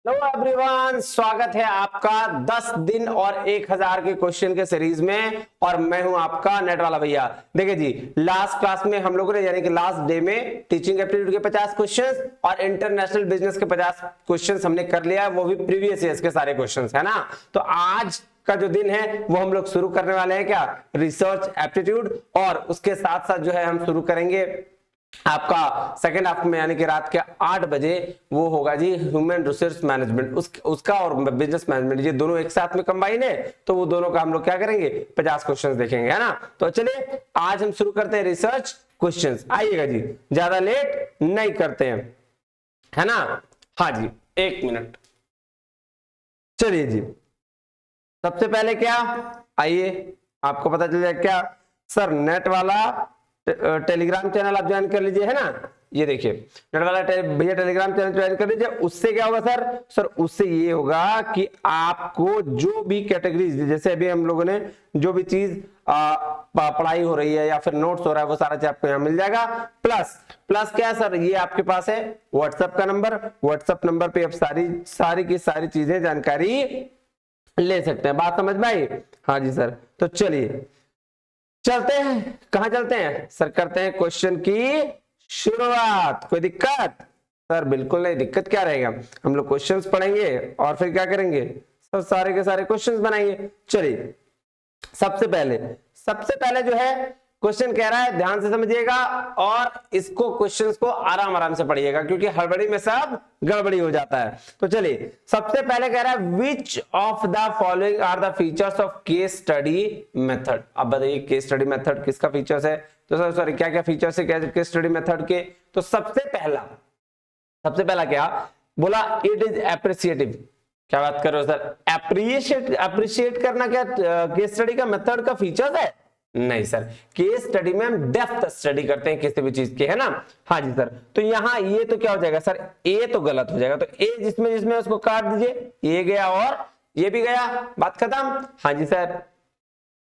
Hello everyone, स्वागत है आपका 10 दिन और 1000 के क्वेश्चन के सीरीज में। और मैं हूं आपका नेट वाला भैया। देखिए जी, लास्ट क्लास में हम लोगों ने यानी कि लास्ट डे में टीचिंग एप्टीट्यूड के 50 क्वेश्चंस और इंटरनेशनल बिजनेस के 50 क्वेश्चंस हमने कर लिया है, वो भी प्रीवियस ईयर्स के सारे क्वेश्चंस है ना। तो आज का जो दिन है वो हम लोग शुरू करने वाले हैं क्या, रिसर्च एप्टीट्यूड। और उसके साथ साथ जो है हम शुरू करेंगे आपका सेकेंड हाफ में यानी कि रात के 8 बजे वो होगा जी ह्यूमन रिसोर्स मैनेजमेंट, उसका और बिजनेस मैनेजमेंट, ये दोनों एक साथ में कंबाइन है। तो वो दोनों का हम लोग क्या करेंगे, 50 क्वेश्चंस देखेंगे, है ना। तो चलिए आज हम शुरू करते हैं रिसर्च क्वेश्चंस। आइएगा जी, ज्यादा लेट नहीं करते हैं, है ना। हाँ जी, 1 मिनट। चलिए जी, सबसे पहले क्या, आइए आपको पता चल जाए क्या सर, नेट वाला टेलीग्राम चैनल आप ज्वाइन कर लीजिए, है ना। ये देखिए नेट वाला भैया टेलीग्राम चैनल ज्वाइन कर लीजिए। उससे क्या होगा सर उससे ये होगा कि आपको जो भी कैटेगरीज, जैसे अभी हम लोगों ने जो भी चीज पढ़ाई हो रही है या फिर नोट्स हो रहा है, वो सारा चीज आपको यहाँ मिल जाएगा। प्लस क्या है सर, ये आपके पास है व्हाट्सएप का नंबर। व्हाट्सएप नंबर पे आप सारी की सारी चीजें जानकारी ले सकते हैं। बात समझ में आई? हाँ जी सर। तो चलिए चलते हैं, कहां चलते हैं सर, करते हैं क्वेश्चन की शुरुआत। कोई दिक्कत सर? बिल्कुल नहीं, दिक्कत क्या रहेगा, हम लोग क्वेश्चंस पढ़ेंगे और फिर क्या करेंगे सर, सारे के सारे क्वेश्चंस बनाएंगे। चलिए सबसे पहले जो है क्वेश्चन कह रहा है, ध्यान से समझिएगा और इसको क्वेश्चंस को आराम आराम से पढ़िएगा, क्योंकि हड़बड़ी में सब गड़बड़ी हो जाता है। तो चलिए सबसे पहले कह रहा है, which of the following are the features of case study method. अब बताइए केस स्टडी मेथड किसका फीचर्स है, तो सर सॉरी क्या क्या फीचर्स है केस स्टडी मेथड के। तो सबसे पहला क्या बोला, इट इज एप्रिसिएटिव। क्या बात कर रहे हो सर, अप्रिशिएट करना क्या केस स्टडी का मेथड का फीचर्स है? नहीं सर, केस स्टडी में हम डेप्थ स्टडी करते हैं किसी भी चीज के, है ना। हाँ जी सर। तो यहाँ ये तो क्या हो जाएगा सर, ए तो गलत हो जाएगा। तो ए जिसमें उसको काट दीजिए, ये गया और ये भी गया, बात खत्म। हाँ जी सर।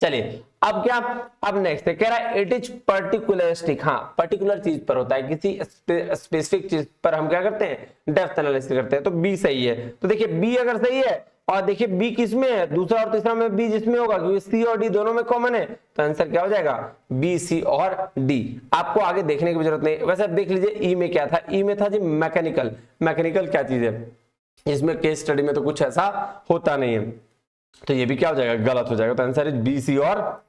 चलिए अब क्या, अब नेक्स्ट कह रहा है, इट इज पर्टिकुलरिस्टिक। हाँ, पर्टिकुलर चीज पर होता है, किसी स्पेसिफिक चीज पर हम क्या करते हैं, डेप्थ एनालिसिस करते हैं। तो बी सही है। तो देखिए बी अगर सही है, और देखिए बी किसमें है, दूसरा और तीसरा में बी जिसमें होगा, क्योंकि सी और डी दोनों में कॉमन है। तो आंसर क्या हो जाएगा, बी सी और डी। आपको आगे देखने की जरूरत नहीं। वैसे अब देख लीजिए ई में क्या था, ई में था जी मैकेनिकल क्या चीज है, इसमें केस स्टडी में तो कुछ ऐसा होता नहीं है। तो ये भी क्या हो जाएगा, गलत हो जाएगा। तो आंसर इज बी सी और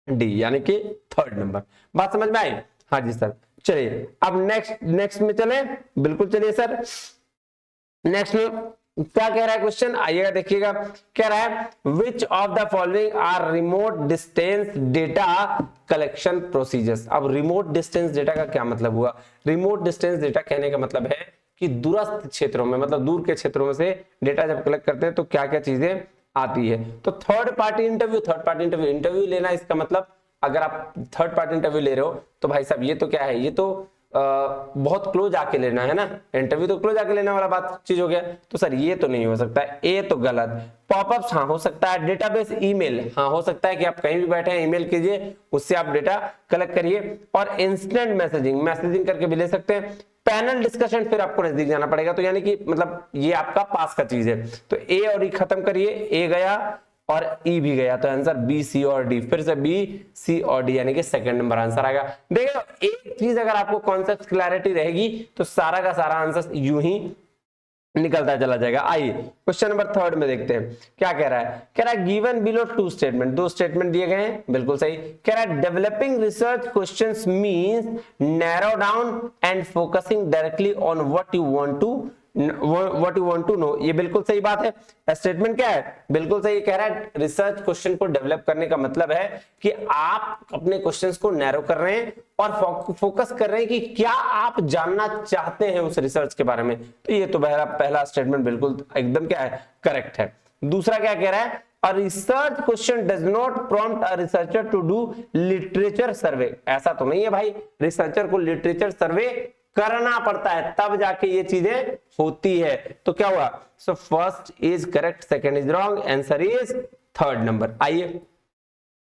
डी, यानी कि 3rd नंबर। बात समझ में आई? हाँ जी सर। चलिए अब नेक्स्ट में चले, बिल्कुल चलिए सर। नेक्स्ट में क्या कह रहा है क्वेश्चन, आइएगा देखिएगा। कह रहा है, which of the following are remote distance data collection procedures. अब रिमोट डिस्टेंस डेटा का क्या मतलब हुआ, रिमोट डिस्टेंस डेटा कहने का मतलब है कि दूरस्थ क्षेत्रों में, मतलब दूर के क्षेत्रों में से डेटा जब कलेक्ट करते हैं तो क्या क्या चीजें आती है। तो थर्ड पार्टी इंटरव्यू लेना, इसका मतलब अगर आप थर्ड पार्टी इंटरव्यू ले रहे हो तो भाई साहब ये तो क्या है, ये तो बहुत क्लोज आके लेना है ना, इंटरव्यू तो क्लोज आके लेने वाला बात चीज हो गया। तो सर ये तो नहीं हो सकता है, ए तो गलत। पॉपअप्स हाँ हो सकता है, डेटाबेस ईमेल हाँ हो सकता है कि आप कहीं भी बैठे हैं ईमेल कीजिए, उससे आप डेटा कलेक्ट करिए। और इंस्टेंट मैसेजिंग करके भी ले सकते हैं। पैनल डिस्कशन फिर आपको नजदीक जाना पड़ेगा। तो यानी कि मतलब ये आपका पास का चीज है। तो ए और ई खत्म करिए, ए गया और ई भी गया। तो आंसर बी सी और डी, फिर से बी सी और डी, यानी कि 2nd नंबर आंसर आएगा। देखो एक चीज अगर आपको कॉन्सेप्ट क्लैरिटी रहेगी तो सारा का सारा आंसर यूं ही निकलता चला जाएगा। आइए क्वेश्चन नंबर 3rd में देखते हैं क्या कह रहा है, गिवन बिलो 2 स्टेटमेंट, 2 स्टेटमेंट दिए गए हैं, बिल्कुल सही। कह रहा है, developing research questions means narrow down and focusing directly on what you want to know. ये बिल्कुल सही बात है। स्टेटमेंट क्या है, बिल्कुल सही कह रहा है। रिसर्च क्वेश्चन को डेवलप करने का मतलब है कि आप अपने क्वेश्चंस को नैरो कर रहे हैं और फोकस कर रहे हैं कि क्या आप जानना चाहते हैं उस रिसर्च के बारे में। तो ये तो पहला स्टेटमेंट बिल्कुल एकदम क्या है, करेक्ट है। दूसरा क्या कह रहा है, A research question does not prompt a researcher to do literature survey। ऐसा तो नहीं है भाई, रिसर्चर को लिटरेचर सर्वे करना पड़ता है तब जाके ये चीजें होती है। तो क्या हुआ, so first is correct, second is wrong, answer is 3rd number. आइए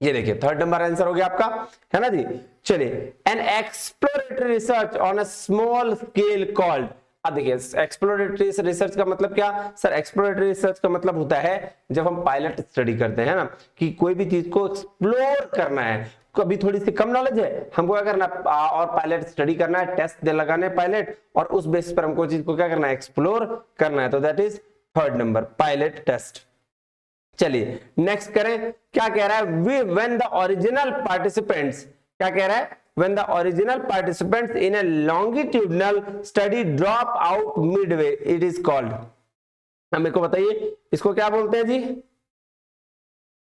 ये देखिए 3rd नंबर आंसर हो गया आपका, है ना जी। चलिए, N exploratory research on a small scale called अब देखिए एक्सप्लोरेटरी रिसर्च का मतलब क्या सर, एक्सप्लोरेटरी रिसर्च का मतलब होता है जब हम पायलट स्टडी करते हैं ना, कि कोई भी चीज को एक्सप्लोर करना है, कभी थोड़ी सी कम नॉलेज है, हमको क्या करना है और पायलट स्टडी करना है, टेस्ट दे लगाने पायलट, और उस बेस पर हमको चीज को क्या करना है, एक्सप्लोर करना है। तो that is third number, pilot test. चलिए नेक्स्ट करें, क्या कह रहा है, व्हेन द ओरिजिनल पार्टिसिपेंट्स, क्या कह रहा है, when the original participants in a longitudinal study drop out midway it is called। अब मेरे को बताइए इसको क्या बोलते हैं जी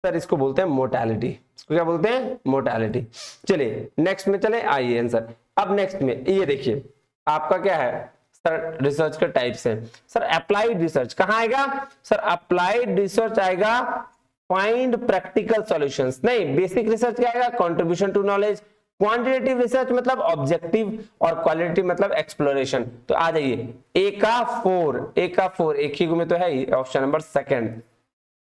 सर, इसको बोलते हैं मोर्टेलिटी। इसको क्या बोलते हैं, मोर्टेलिटी। चलिए नेक्स्ट में चले, आइए आंसर। अब नेक्स्ट में ये देखिए आपका क्या है सर, रिसर्च के टाइप्स है सर। अप्लाइड रिसर्च कहां आएगा सर, अप्लाइड रिसर्च आएगा फाइंड प्रैक्टिकल सॉल्यूशंस, नहीं बेसिक रिसर्च क्या आएगा, contribution to knowledge. Quantitative research मतलब ऑब्जेक्टिव, और क्वालिटेटिव मतलब एक्सप्लोरेशन। तो आ जाइए ए का फोर, एक ही में तो है ऑप्शन नंबर सेकंड,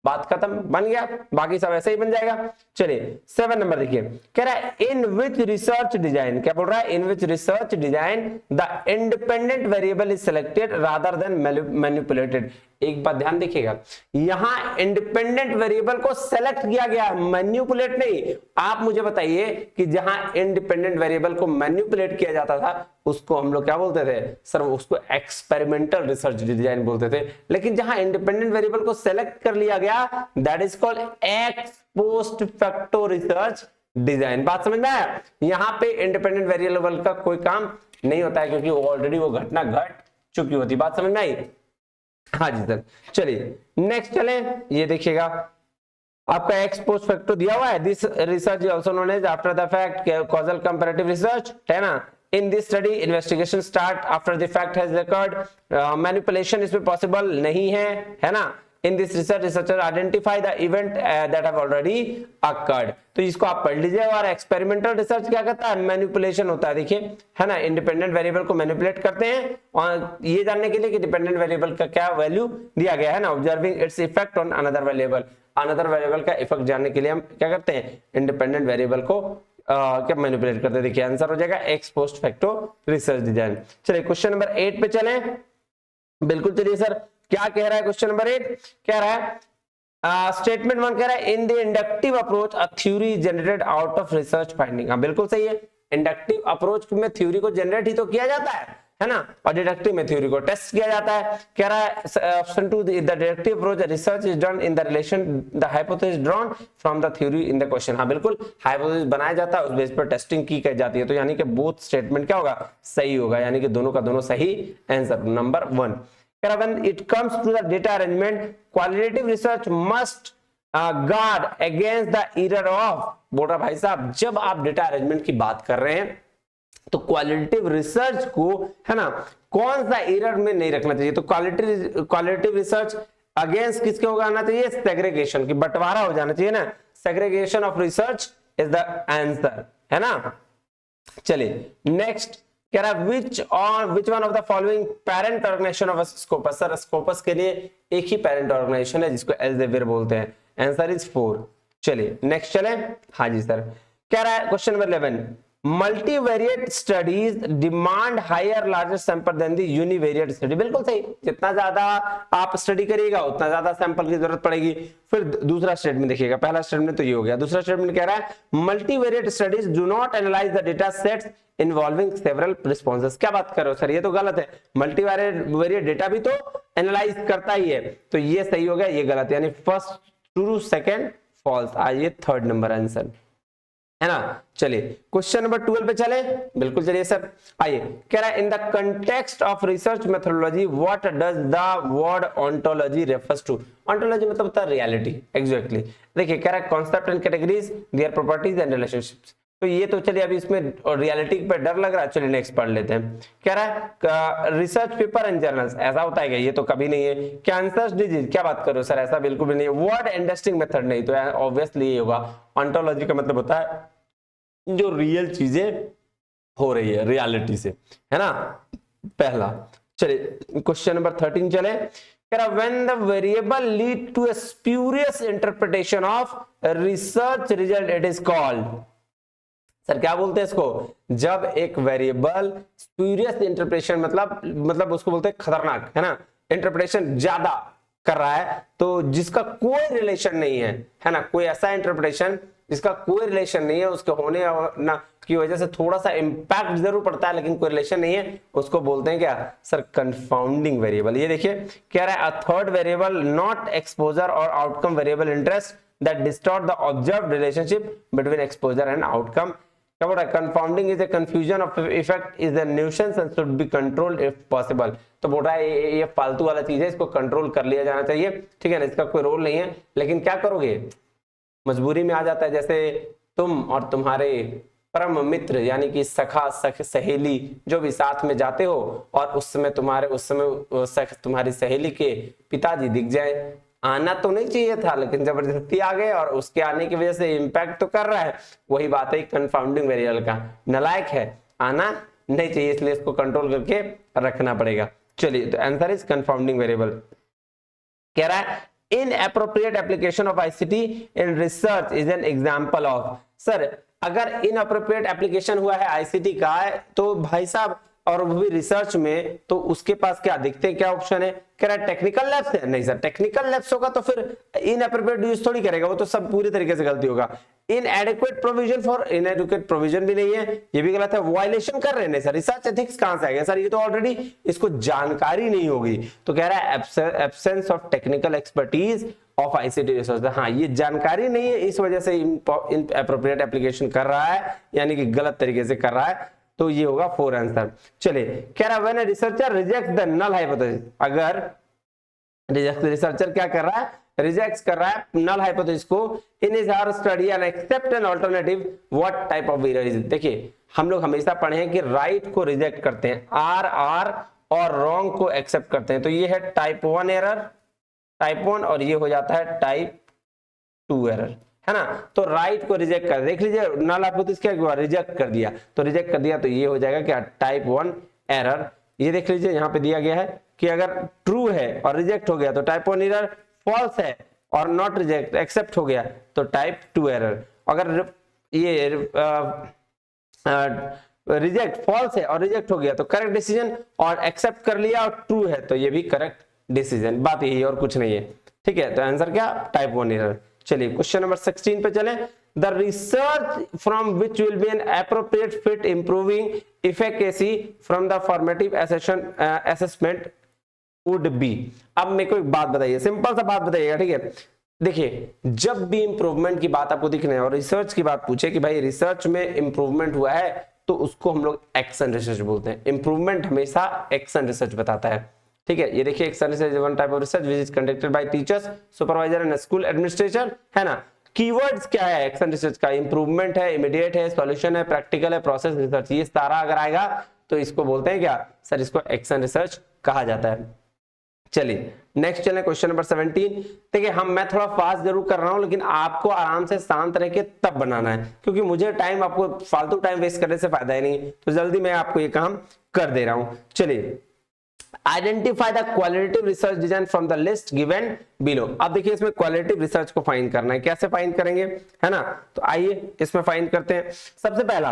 बात खत्म, बन गया, बाकी सब ऐसे ही बन जाएगा। चलिए 7 नंबर देखिए, कह रहा है इन विच रिसर्च डिजाइन, क्या बोल रहा है, in which research design the independent variable is selected rather than manipulated. एक बात ध्यान देखिएगा, यहां इंडिपेंडेंट वेरिएबल को सेलेक्ट किया गया, मैन्युपुलेट नहीं। आप मुझे बताइए कि जहां इंडिपेंडेंट वेरिएबल को मैन्युपुलेट किया जाता था उसको हम लोग क्या बोलते थे सर, उसको एक्सपेरिमेंटल रिसर्च डिजाइन बोलते थे। लेकिन जहां इंडिपेंडेंट वेरिएबल को सेलेक्ट कर लिया गया that is called x post facto research design. बात समझ में आया, यहां पे इंडिपेंडेंट वेरिएबल का कोई काम नहीं होता है क्योंकि ऑलरेडी वो घटना घट चुकी होती। बात समझ में आई, हाँ जी सर। चलिए नेक्स्ट चले, ये देखिएगा आपका एक्स पोस्ट फैक्टो दिया हुआ है, this research is also known as after the fact causal comparative research, है ना। In this study investigation start after the fact has occurred, manipulation इसमें पॉसिबल नहीं है ना। In this research researcher identify the event that have already occurred. तो इसको आप पढ़ लीजिए। और एक्सपेरिमेंटल रिसर्च क्या करता है, मैनिपुलेशन होता है, देखिए है ना, इंडिपेंडेंट वेरिएबल को मैनिपुलेट करते हैं और ये जानने के लिए कि डिपेंडेंट वेरिएबल का क्या वैल्यू दिया गया है ना, observing its effect on another variable. Another variable का इफेक्ट जानने के लिए हम क्या करते हैं, इंडिपेंडेंट वेरिएबल को क्या मैनिपुलेट करते हैं। देखिए आंसर हो जाएगा x post facto research design. चलिए क्वेश्चन नंबर 8 पे चलें, बिल्कुल चलिए सर। क्या कह रहा है क्वेश्चन नंबर 8, कह रहा है स्टेटमेंट 1 कह रहा है in the inductive approach a theory generated out of research finding. हाँ बिल्कुल सही है, इंडक्टिव अप्रोच में थ्योरी को जनरेट ही तो किया जाता है ना, और डिडक्टिव में थ्योरी को टेस्ट किया जाता है। कह रहा है option 2 the deductive approach research is done in the relation the hypothesis drawn from the theory in the question. हाँ बिल्कुल, हाइपोथेसिस बनाया जाता है, उस बेस पर टेस्टिंग की जाती है। तो यानी कि बोथ स्टेटमेंट क्या होगा, सही होगा, यानी कि दोनों का दोनों सही answer number 1। When it comes to the data arrangement, qualitative research must guard against the error of, बोल रहा भाई साहब जब आप डेटा अरेंजमेंट की बात कर रहे हैं तो क्वालिटेटिव रिसर्च को है ना कौन सा एरर में नहीं रखना चाहिए। तो क्वालिटेटिव रिसर्च अगेंस्ट किसके होगा आना चाहिए, सेग्रीगेशन की, बंटवारा हो जाना चाहिए ना, segregation of research is the answer, है ना। चलिए नेक्स्ट कह रहा है which one of the following parent organization of a Scopus। Sir Scopus के लिए एक ही पेरेंट ऑर्गेनाइजेशन है जिसको एल्सेवियर बोलते हैं, आंसर इज 4। चलिए नेक्स्ट चले, हाँ जी सर। कह रहा है question number 11 multivariate studies demand higher larger sample than the univariate study. बिल्कुल सही, जितना ज्यादा आप स्टडी करिएगा उतना ज्यादा सैंपल की जरूरत पड़ेगी। फिर दूसरा स्टेटमेंट देखिएगा, पहला स्टेटमेंट तो ये हो गया, दूसरा स्टेटमेंट कह रहा है multivariate studies do not analyse the data sets involving several responses. क्या बात कर रहे हो सर, ये तो गलत है, मल्टीवेरिएट डेटा भी तो एनालाइज करता ही है, तो ये सही हो गया, ये गलत है, यानी फर्स्ट ट्रू सेकंड फॉल्स। आइए थर्ड नंबर आंसर, है ना। चलिए क्वेश्चन नंबर 12 पे चले, बिल्कुल चलिए सर। आइए कह रहा है in the context of research methodology what does the word ontology refers to. Ontology मतलब होता है रियलिटी, एग्जैक्टली। देखिए कह रहा है concept and categories, their properties and relationships. तो ये तो चलिए अभी इसमें रियलिटी पे डर लग रहा है, चलिए नेक्स्ट पढ़ लेते हैं। कह रहा है रिसर्च पेपर एंड जर्नल्स, ऐसा होता है क्या, ये तो कभी नहीं है। कैंसर डिजीज, क्या बात करो सर, ऐसा बिल्कुल भी नहीं है। वर्ड इंडस्ट्रिंग मेथड नहीं, तो ऑब्वियसली ये होगा। ओंटोलॉजी का मतलब होता है जो रियल चीजें हो रही है रियलिटी से, है ना, पहला। चलिए क्वेश्चन नंबर 13 चले। When the variable lead to a spurious interpretation of research result, it is called। Sir क्या बोलते हैं इसको, जब एक वेरिएबल स्पूरियस इंटरप्रिटेशन मतलब उसको बोलते हैं खतरनाक, है ना, इंटरप्रिटेशन ज्यादा कर रहा है, तो जिसका कोई रिलेशन नहीं है ना, कोई ऐसा इंटरप्रिटेशन जिसका कोई रिलेशन नहीं है, उसके होने ना की वजह से थोड़ा सा इंपैक्ट जरूर पड़ता है लेकिन कोई रिलेशन नहीं है, उसको बोलते हैं क्या सर, कंफाउंडिंग वेरिएबल। ये देखिए कह रहा है a third variable not exposure और outcome variable interest that distort the observed relationship between exposure and outcome। क्या बोल रहा है, confounding is a confusion of effect is a nuisance and should be controlled if possible। तो बोल रहा है ये फालतू वाला चीज है, इसको कंट्रोल कर लिया जाना चाहिए, ठीक है ना, इसका कोई रोल नहीं है, लेकिन क्या करोगे, मजबूरी में आ जाता है। जैसे तुम और तुम्हारे परम मित्र यानी कि सखा सहेली जो भी साथ में जाते हो और उस समय तुम्हारी सहेली के पिताजी दिख जाए, आना तो नहीं चाहिए था लेकिन जबरदस्ती आ गए और उसके आने की वजह से इंपैक्ट तो कर रहा है, वही बात है कंफाउंडिंग वेरिएबल का, नालायक है, आना नहीं चाहिए, इसलिए इसको कंट्रोल करके रखना पड़ेगा। चलिए तो आंसर इज कंफाउंडिंग वेरिएबल। कह रहा है inappropriate application of ICT in research is an example of. Sir अगर इनएप्रोप्रिएट एप्लीकेशन हुआ है आईसीटी का तो भाई साहब, और वो भी रिसर्च में, तो उसके पास क्या दिखते हैं, क्या ऑप्शन है, कह रहा है टेक्निकल लैब्स है। नहीं सर, टेक्निकल लैब्स होगा तो फिर इनएप्रोप्रिएट यूज थोड़ी करेगा, वो तो सब पूरी तरीके से गलती होगा। इनएडिक्वेट प्रोविजन फॉर, इनएडिक्वेट प्रोविजन भी नहीं है, ये भी गलत है। वायलेशन कर रहे हैं, नहीं सर, रिसर्च एथिक्स कहां से आ गया सर, ये तो ऑलरेडी इसको जानकारी नहीं होगी। तो कह रहा है absence of technical expertise of ICT research, हाँ ये जानकारी नहीं है, इस वजह से इनएप्रोप्रिएट एप्लीकेशन कर रहा है, यानी कि गलत तरीके से कर रहा है, तो ये होगा 4 आंसर। चलिए कह रहा है when a researcher reject the null hypothesis, अगर रिसर्चर क्या कर रहा है, रिजेक्ट कर रहा है नल हाइपोथेसिस को in his her study and accept an alternative, what type of error is. देखिए हम लोग हमेशा पढ़े हैं कि राइट को रिजेक्ट करते हैं, आर और रॉन्ग को एक्सेप्ट करते हैं, तो ये है टाइप 1 एरर, टाइप 1, और ये हो जाता है टाइप 2 एरर, है ना। तो राइट को रिजेक्ट कर, देख लीजिए नल हाइपोथेसिस क्या हुआ, रिजेक्ट कर दिया, तो रिजेक्ट कर दिया तो ये हो जाएगा क्या, टाइप 1 एरर। ये देख लीजिए यहाँ पे दिया गया है कि अगर ट्रू है और रिजेक्ट हो गया तो टाइप 1 एरर, फॉल्स है और नॉट रिजेक्ट एक्सेप्ट हो गया तो टाइप 2 एरर। अगर ये रिजेक्ट फॉल्स है और रिजेक्ट हो गया तो करेक्ट डिसीजन, और एक्सेप्ट कर लिया और ट्रू है तो ये भी करेक्ट डिसीजन, बात यही और कुछ नहीं है, ठीक है। तो आंसर क्या, टाइप 1 एरर। चलिए क्वेश्चन नंबर 16 पे चलें। The research from which will be N appropriate fit improving efficacy from the formative assessment would be. अब मेरे को एक बात बताइए, सिंपल सा बात बताइएगा, ठीक है। देखिए जब भी इंप्रूवमेंट की बात आपको दिखने और रिसर्च की बात पूछे कि भाई रिसर्च में इंप्रूवमेंट हुआ है, तो उसको हम लोग एक्शन रिसर्च बोलते हैं। इंप्रूवमेंट हमेशा एक्शन रिसर्च बताता है, ठीक है। ये देखिए action research one type of research which is conducted by teachers, supervisor and school administrator, है ना। कीवर्ड्स क्या है एक्शन रिसर्च का, इंप्रूवमेंट है, इमीडिएट है, सॉल्यूशन है, प्रैक्टिकल है, प्रोसेस रिसर्च, ये सारा अगर आएगा तो इसको बोलते हैं क्या सर, इसको एक्शन रिसर्च कहा जाता है। चलिए नेक्स्ट चलें क्वेश्चन नंबर 17। देखिए मैं थोड़ा फास्ट जरूर कर रहा हूं लेकिन आपको आराम से शांत रह के तब बनाना है, क्योंकि मुझे टाइम, आपको फालतू टाइम वेस्ट करने से फायदा ही नहीं, तो जल्दी मैं आपको ये काम कर दे रहा हूं। चलिए identify the qualitative research design from the list given below. अब देखिए इसमें क्वालिटेटिव रिसर्च को फाइंड करना है, कैसे फाइंड करेंगे, है ना। तो आइए इसमें फाइंड करते हैं। सबसे पहला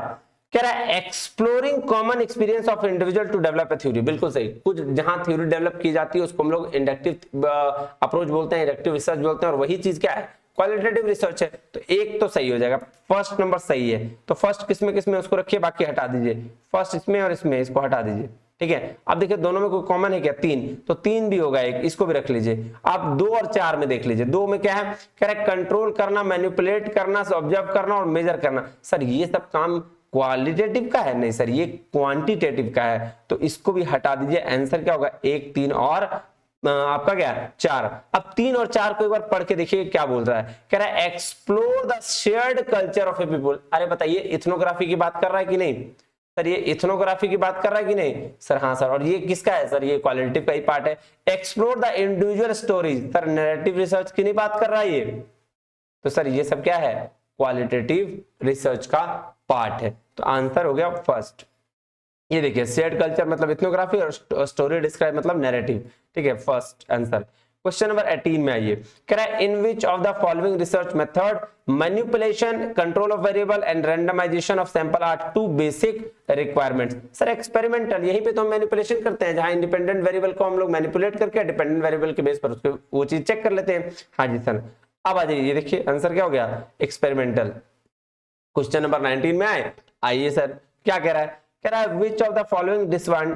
कह रहा है exploring common experience of individual to develop a theory, बिल्कुल सही। कुछ जहां थ्योरी डेवलप की जाती है उसको हम लोग इंडक्टिव अप्रोच बोलते हैं, इंडक्टिव रिसर्च बोलते हैं, और वही चीज क्या है, क्वालिटेटिव रिसर्च है। तो एक तो सही हो जाएगा, फर्स्ट नंबर सही है। तो फर्स्ट किसमें उसको रखिए, बाकी हटा दीजिए, फर्स्ट इसमें और इसमें, इसको हटा दीजिए, ठीक है। अब देखिए दोनों में कोई कॉमन है क्या, 3, तो 3 भी होगा, एक इसको भी रख लीजिए। आप 2 और 4 में देख लीजिए, 2 में क्या है, कह रहा है कंट्रोल करना, मैनिपुलेट करना, ऑब्जर्व करना और मेजर करना। सर ये सब काम क्वालिटेटिव का है, नहीं सर ये क्वांटिटेटिव का है, तो इसको भी हटा दीजिए। आंसर क्या होगा, 1, 3 और आपका क्या 4। अब 3 और 4 को एक बार पढ़ के देखिए क्या बोल रहा है, कह रहा है explore the shared culture of A people. अरे बताइए इथनोग्राफी की बात कर रहा है कि नहीं सर, ये इथनोग्राफी की बात कर रहा है कि नहीं सर, हाँ सर। और ये किसका है सर, ये क्वालिटेटिव का ही पार्ट है। Explore the individual stories, sir narrative research की नहीं बात कर रहा है ये, तो सर ये सब क्या है, क्वालिटेटिव रिसर्च का पार्ट है। तो आंसर हो गया फर्स्ट। ये देखिए शेयर्ड कल्चर मतलब इथनोग्राफी और स्टोरी डिस्क्राइब मतलब नैरेटिव, ठीक है, फर्स्ट आंसर। क्वेश्चन नंबर 18 में आइए, कह रहा है in which of the following research method manipulation, control of variable and randomization of sample are two basic requirements. Sir experimental, यहीं पे तो हम मैनिपुलेशन करते हैं, जहां इंडिपेंडेंट वेरिएबल को हम लोग मैनिपुलेट करके डिपेंडेंट वेरिएबल के बेस पर उसको वो चीज चेक कर लेते हैं। हाँ जी सर, अब आ जाइए, देखिए आंसर क्या हो गया, एक्सपेरिमेंटल। क्वेश्चन नंबर 19 में आइए सर, क्या कह रहा है, कह रहा है which of the following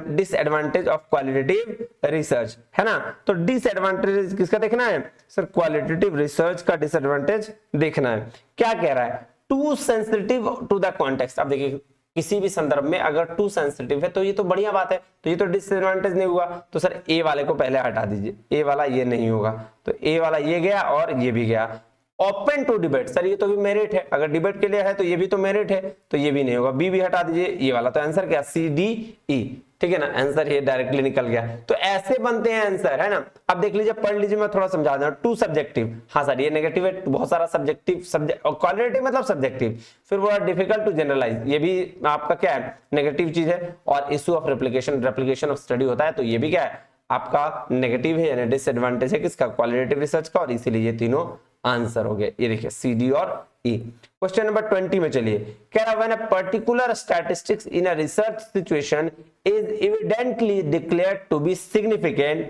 disadvantage of qualitative research, है ना। तो डिसएडवांटेज किसका देखना है सर, क्वालिटेटिव रिसर्च का डिसएडवांटेज देखना है। क्या कह रहा है, too sensitive to the context. अब देखिए किसी भी संदर्भ में अगर टू सेंसिटिव है तो ये तो बढ़िया बात है, तो ये तो डिसएडवांटेज नहीं हुआ। तो सर ए वाले को पहले हटा दीजिए, ए वाला ये नहीं होगा, तो ए वाला ये गया और ये भी गया। ओपन टू डिबेट, सर ये तो भी मेरिट है, अगर डिबेट के लिए है तो ये भी तो मेरिट है, तो ये भी नहीं होगा, बी भी हटा दीजिए, ये वाला। तो आंसर क्या, सी डी ई, ठीक है ना, आंसर ये डायरेक्टली निकल गया। तो ऐसे बनते हैं आंसर, है ना। अब देख लीजिए, पढ़ लीजिए, मैं थोड़ा समझा दूं। टू सब्जेक्टिव, हाँ सर ये नेगेटिव है, बहुत सारा सब्जेक्टिव सब्जेक्ट, और क्वालिटेटिव मतलब सब्जेक्टिव, फिर वो डिफिकल्ट टू जनरलाइज, ये भी आपका क्या है, नेगेटिव चीज है। और issue of replication of study होता है, तो ये भी क्या है आपका नेगेटिव है, यानी डिसएडवांटेज है किसका, क्वालिटेटिव रिसर्च का, और इसीलिए ये तीनों आंसर हो गए। ये देखिए सी डी और ई। क्वेश्चन नंबर 20 में चलिए, कह रहा when a particular statistics in a research situation is evidently declared to be significant,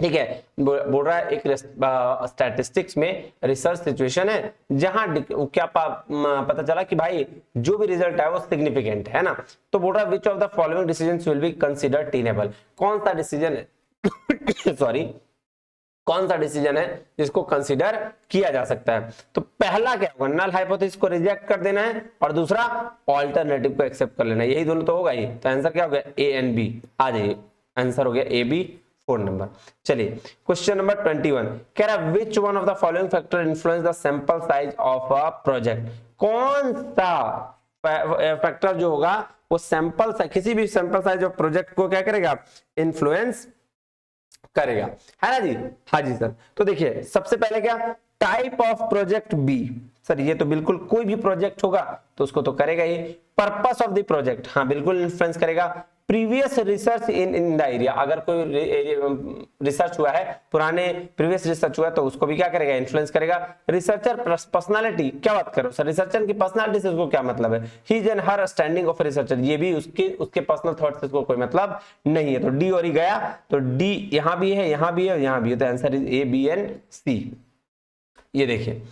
ठीक है, बोल रहा है एक स्टैटिस्टिक्स में रिसर्च सिचुएशन है जहां क्या पता चला कि भाई जो भी रिजल्ट है वो सिग्निफिकेंट है ना। तो बोल रहा है which of the following decisions will be considered tenable, कौन सा डिसीजन है सॉरी कौन सा डिसीजन है जिसको कंसीडर किया जा सकता है। तो पहला क्या होगा, नल हाइपोथेसिस को रिजेक्ट कर देना है, और दूसरा ऑल्टरनेटिव को एक्सेप्ट कर लेना है, यही दोनों तो होगा ही। तो आंसर क्या हो गया, ए एंड बी। आ जाइए, आंसर हो गया ए बी 4 नंबर। चलिए क्वेश्चन नंबर 21, कह रहा which one of the following factor influence the sample size of a project, कौन सा फैक्टर जो होगा वो सैंपल साइज, किसी भी सैंपल साइज ऑफ प्रोजेक्ट को क्या करेगा, इन्फ्लुएंस करेगा, है ना जी। हाँ जी सर, तो देखिए सबसे पहले क्या, type of project B, sir ये तो बिल्कुल कोई भी प्रोजेक्ट होगा तो उसको तो करेगा ही। पर्पस ऑफ द प्रोजेक्ट, हाँ बिल्कुल इन्फ्लुएंस करेगा। Previous research in the area, अगर कोई रिसर्च हुआ है, पुराने प्रीवियस रिसर्च हुआ है तो उसको भी क्या करेगा, इन्फ्लुएंस करेगा। रिसर्चर पर्सनालिटी, क्या बात करो सर, रिसर्चर की पर्सनालिटी से उसको क्या मतलब है, he and her standing of researcher, ये भी उसके पर्सनल थॉट से उसको कोई मतलब नहीं है। तो डी और ई गया, तो डी यहां भी है, यहां भी है, यहां भी है, तो answer is A B and C. ये देखिए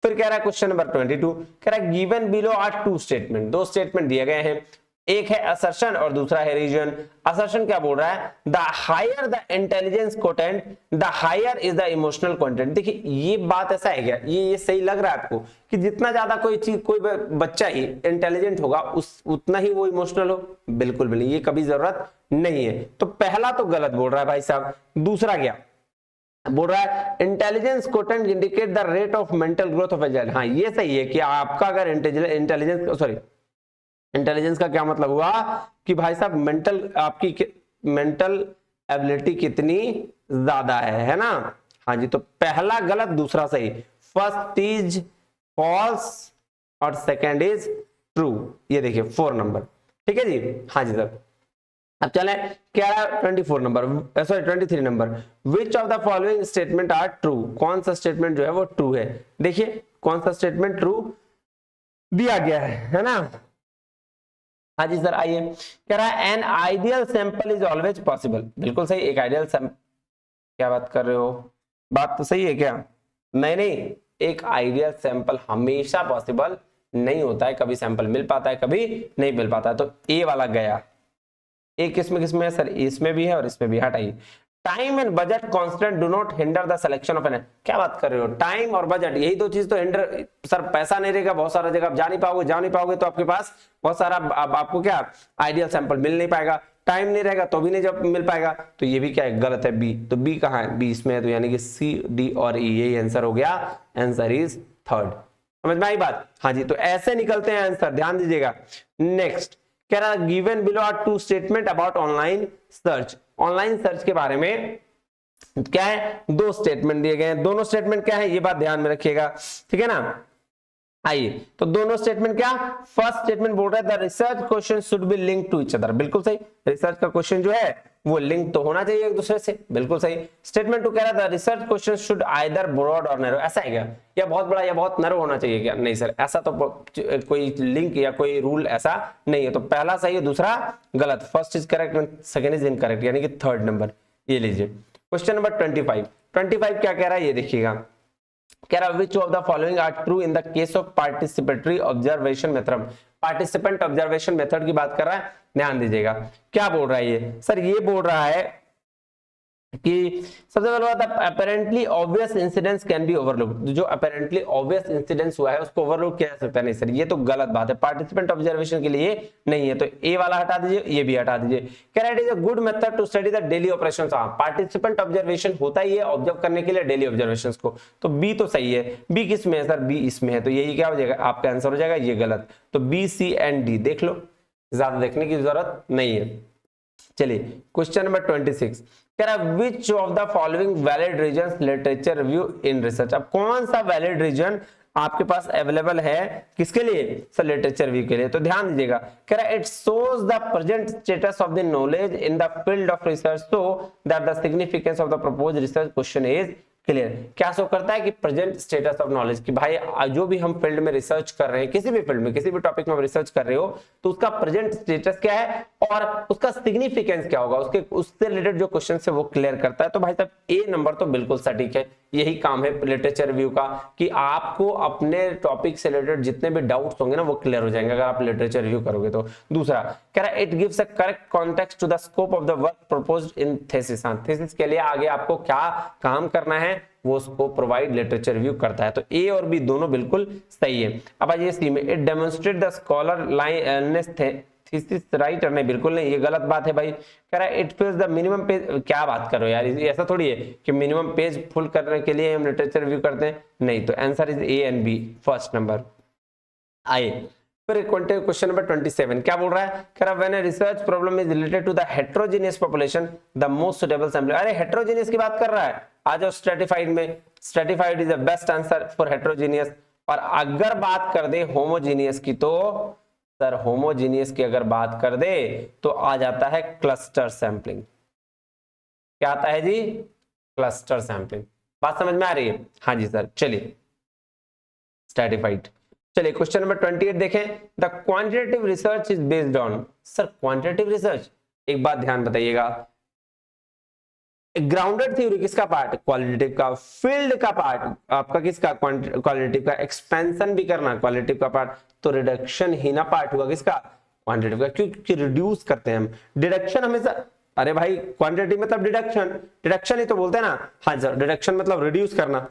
फिर कह रहा है क्वेश्चन नंबर 22, कह रहा है given below are two statement, दो स्टेटमेंट दिए गए हैं, एक है असर्शन और दूसरा है रीजन। असर्शन क्या बोल रहा है, the higher the intelligence quotient the higher is the emotional content. देखिए ये बात ऐसा है क्या, ये सही लग रहा है आपको कि जितना ज्यादा कोई चीज, कोई बच्चा ही इंटेलिजेंट होगा उतना ही वो इमोशनल हो, बिल्कुल भी नहीं, ये कभी जरूरत नहीं है। तो पहला तो गलत बोल रहा है भाई साहब। दूसरा क्या बोल रहा है, intelligence quotient indicate the rate of mental growth of a child. हाँ ये सही है कि आपका अगर इंटेलिजेंस का क्या मतलब हुआ कि भाई साहब मेंटल, आपकी मेंटल एबिलिटी कितनी ज्यादा है ना। हाँ जी, तो पहला गलत दूसरा सही, फर्स्ट इज फॉल्स और सेकंड इज ट्रू। ये देखिए 4 नंबर, ठीक है जी। हाँ जी सर, अब चले क्या 24 number, sorry 23 number, which of the following statement are true, कौन सा स्टेटमेंट जो है वो ट्रू है। देखिए कौन सा स्टेटमेंट ट्रू दिया गया है ना। हाँ जी सर, आइए, कह रहा है an ideal sample is always possible, बिल्कुल सही, एक आइडियल सैंपल, क्या बात कर रहे हो, बात तो सही है क्या, नहीं, एक आइडियल सैंपल हमेशा पॉसिबल नहीं होता है, कभी सैंपल मिल पाता है कभी नहीं मिल पाता है। तो ए वाला गया, एक किसमें है सर, इसमें भी है और इसमें भी, हटाइए। Time and budget constant do not hinder the selection of an, क्या बात कर रहे हो, टाइम और बजट यही दो चीज तो हिंडर, सर पैसा नहीं रहेगा, बहुत सारा जगह आप जा नहीं पाओगे तो आपके पास बहुत सारा आपको क्या आइडियल सैंपल मिल नहीं पाएगा, टाइम नहीं रहेगा तो भी नहीं जब मिल पाएगा। तो ये भी क्या है, गलत है, बी। तो बी कहाँ है, बी इसमें है, तो यानी कि सी डी और ई यही आंसर हो गया, आंसर इज 3rd। समझ में आई बात। हाँ जी, तो ऐसे निकलते हैं आंसर, ध्यान दीजिएगा। नेक्स्ट कह रहा given below are 2 statement about online search, online search के बारे में क्या है, 2 स्टेटमेंट दिए गए हैं, दोनों स्टेटमेंट क्या है ये बात ध्यान में रखिएगा, ठीक है ना। आइए, तो दोनों स्टेटमेंट क्या, फर्स्ट स्टेटमेंट बोल रहा है the research question should be linked to each other, बिल्कुल सही, रिसर्च का क्वेश्चन जो है वो लिंक तो होना चाहिए एक दूसरे से, बिल्कुल सही। स्टेटमेंट 2 कह रहा था research question should either broad और नैरो, ऐसा है क्या, या बहुत बड़ा या बहुत नैरो होना चाहिए क्या? नहीं सर, ऐसा तो कोई लिंक या कोई रूल ऐसा नहीं है। तो पहला सही है, दूसरा गलत। First is correct, second is incorrect, यानी कि थर्ड नंबर ये लीजिए। क्वेश्चन नंबर 25 क्या कह रहा है ये देखिएगा, कह रहा which of the following are true in the case of participatory observation method. Participant observation method की बात कर रहा है, ध्यान दीजिएगा। क्या बोल रहा है ये सर, ये बोल रहा है कि सबसे पहले बात, apparently obvious incidents can be overlooked. जो अपेरेंटली ऑब्वियस इंसिडेंट्स हुआ है उसको ओवरलुक किया जा सकता है। नहीं सर, ये तो गलत बात है, पार्टिसिपेंट ऑब्जर्वेशन के लिए नहीं है। तो ए वाला हटा दीजिए, ये भी हटा दीजिए। कह रहा है it is a good method to study the daily operations. Participant observation होता ही है ऑब्जर्व करने के लिए डेली ऑब्जर्वेशंस को। तो बी तो सही है। बी किस में है सर, बी इसमें है, तो यही क्या हो जाएगा आपका आंसर हो जाएगा, ये गलत। तो बी, सी एंड डी देख लो, ज्यादा देखने की जरूरत नहीं है। चलिए क्वेश्चन नंबर 26 कह रहा है which of the following valid reason literature review in research. अब कौन सा वैलिड रीजन आपके पास अवेलेबल है किसके लिए सर, लिटरेचर रिव्यू के लिए। तो ध्यान दीजिएगा, कह रहा है it shows the present status of the knowledge in the field of research so that the significance of the proposed research question is clear. क्या शो करता है कि प्रेजेंट स्टेटस ऑफ नॉलेज, कि भाई जो भी हम फील्ड में रिसर्च कर रहे हैं, किसी भी फील्ड में किसी भी टॉपिक में रिसर्च कर रहे हो, तो उसका प्रेजेंट स्टेटस क्या है और उसका सिग्निफिकेंस क्या होगा, उससे रिलेटेड जो क्वेश्चन है वो क्लियर करता है। तो भाई साहब ए नंबर तो बिल्कुल सटीक है। यही काम है लिटरेचर रिव्यू का, कि आपको अपने टॉपिक से रिलेटेड जितने भी डाउट्स होंगे ना वो क्लियर हो जाएंगे अगर आप लिटरेचर रिव्यू करोगे तो। दूसरा कह रहा है it gives a correct context to the scope of the work proposed in thesis. Thesis के लिए आगे आपको क्या काम करना है वो उसको प्रोवाइड लिटरेचर रिव्यू करता है। तो ए और बी दोनों बिल्कुल सही है। अब आइए सी में, it demonstrate the scholarliness thesis right और नहीं, बिल्कुल नहीं, ये गलत बात है भाई। कह रहा है इट फिल्स द मिनिमम पेज। क्या बात करो यार, ऐसा थोड़ी है कि मिनिमम पेज फुल करने के लिए हम लिटरेचर रिव्यू करते हैं, नहीं। तो answer is A and B, first number. आइए फिर क्वेश्चन नंबर 27 क्या बोल रहा है, कह रहा है when a research problem is related to the heterogeneous population the most suitable sample. अरे हेटेरोजेनियस की बात कर रहा है, आ जाओ स्ट्रेटिफाइड में। Stratified is the best answer for heterogeneous. और अगर बात कर दे होमोजेनियस की, तो सर होमोजेनियस की अगर बात कर दे तो आ जाता है क्लस्टर सैंपलिंग। क्या आता है जी, क्लस्टर सैंपलिंग। बात समझ में आ रही है, हाँ जी सर। चलिए स्ट्रेटिफाइड। चलिए क्वेश्चन नंबर 28 देखें, the quantitative research is based on. Sir quantitative research, एक बात ध्यान बताइएगा, ग्राउंडेड थ्योरी किसका पार्ट, क्वालिटेटिव का। फील्ड का पार्ट आपका किसका, क्वालिटेटिव का। एक्सपेंशन भी करना क्वालिटेटिव का पार्ट। तो रिडक्शन ही ना पार्ट हुआ किसका, क्वांटिटेटिव का, क्योंकि रिड्यूस करते हैं हम। डिडक्शन हमेशा, अरे भाई क्वांटिटेटिव मतलब डिडक्शन, डिडक्शन ही तो बोलते हैं ना। हाँ सर, डिडक्शन मतलब रिड्यूस करना,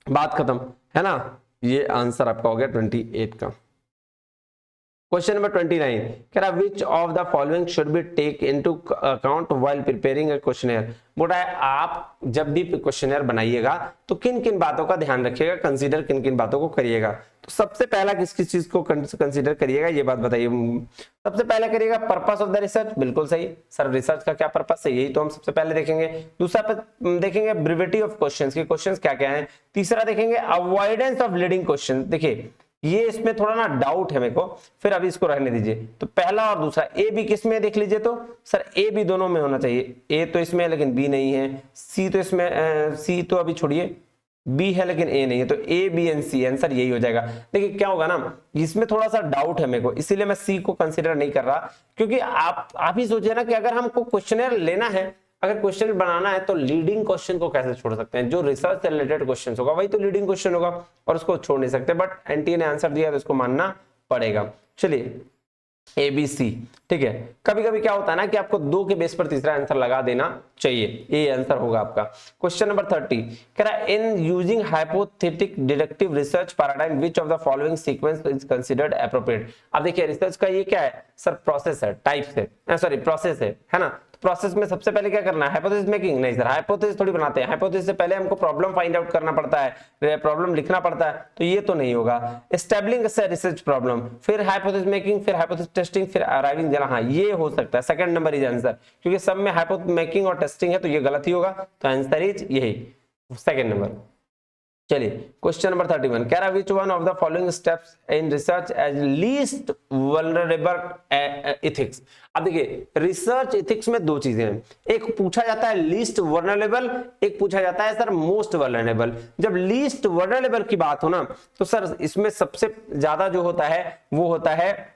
बात खत्म है ना। ये आंसर आपका हो गया 28 का। क्वेश्चन नंबर 29 कह रहा which of the following should be take into account while preparing a questionnaire. बोल रहा है आप जब भी क्वेश्चनेयर बनाइएगा तो किन किन बातों का ध्यान रखिएगा, कंसीडर किन किन बातों को करिएगा। तो सबसे पहला किस किस चीज को कंसीडर करिएगा ये बात बताइए। सबसे पहले करिएगा पर्पस ऑफ द रिसर्च, बिल्कुल सही सर। रिसर्च का क्या पर्पस है, यही तो हम सबसे पहले देखेंगे। दूसरा देखेंगे ब्रीविटी ऑफ क्वेश्चंस, के क्वेश्चंस क्या क्या हैं। तीसरा देखेंगे अवॉइडेंस ऑफ लीडिंग क्वेश्चन। देखिए ये इसमें थोड़ा ना डाउट है मेरे को, फिर अभी इसको रहने दीजिए। तो पहला और दूसरा, ए बी किस में देख लीजिए, तो सर ए बी दोनों में होना चाहिए। ए तो इसमें है लेकिन बी नहीं है, सी तो इसमें सी तो अभी छोड़िए, बी है लेकिन ए नहीं है, तो A B and C answer यही हो जाएगा। देखिए क्या होगा ना, इसमें थोड़ा सा डाउट है मेरे को, इसीलिए मैं सी को कंसीडर नहीं कर रहा। क्योंकि आप ही सोचिए ना कि अगर हमको क्वेश्चनर लेना है, अगर क्वेश्चन बनाना है, तो लीडिंग क्वेश्चन को कैसे छोड़ सकते हैं। जो रिसर्च से रिलेटेड क्वेश्चन होगा वही तो लीडिंग क्वेश्चन होगा, और उसको छोड़ नहीं सकते। बट एनटीए ने आंसर दिया तो इसको मानना पड़ेगा। चलिए ए बी सी, ठीक है। कभी कभी क्या होता है ना कि आपको दो के बेस पर तीसरा आंसर लगा देना चाहिए, ये आंसर होगा आपका। क्वेश्चन नंबर 30 कह रहा है in using hypothetic deductive research paradigm which of the following sequence is considered appropriate. अब देखिए रिसर्च का ये क्या है सर, प्रोसेस है, टाइप्स है, सॉरी प्रोसेस है ना। प्रोसेस में सबसे पहले क्या करना है, हाइपोथेसिस मेकिंग। नहीं सर, हाइपोथेसिस थोड़ी बनाते हैं, हाइपोथेसिस से पहले हमको प्रॉब्लम फाइंड आउट करना पड़ता है, प्रॉब्लम लिखना पड़ता है, तो ये तो नहीं होगा। एस्टैब्लिशिंग अ रिसर्च प्रॉब्लम, फिर हाइपोथेसिस मेकिंग, फिर हाइपोथेसिस टेस्टिंग, फिर अराइविंग देना। हाँ ये हो सकता है, सेकंड नंबर इज आंसर, क्योंकि सब में हाइपोथेसिस मेकिंग और टेस्टिंग है, तो ये गलत ही होगा। तो आंसर इज यही सेकंड नंबर। चलिए क्वेश्चन नंबर 31 कह रहा which one of the following steps in research as least vulnerable ethics. अब देखिए रिसर्च एथिक्स में दो चीजें हैं, एक पूछा जाता है लीस्ट वल्नरेबल, एक पूछा जाता है सर मोस्ट वल्नरेबल। जब लीस्ट वल्नरेबल की बात हो ना तो सर इसमें सबसे ज्यादा जो होता है वो होता है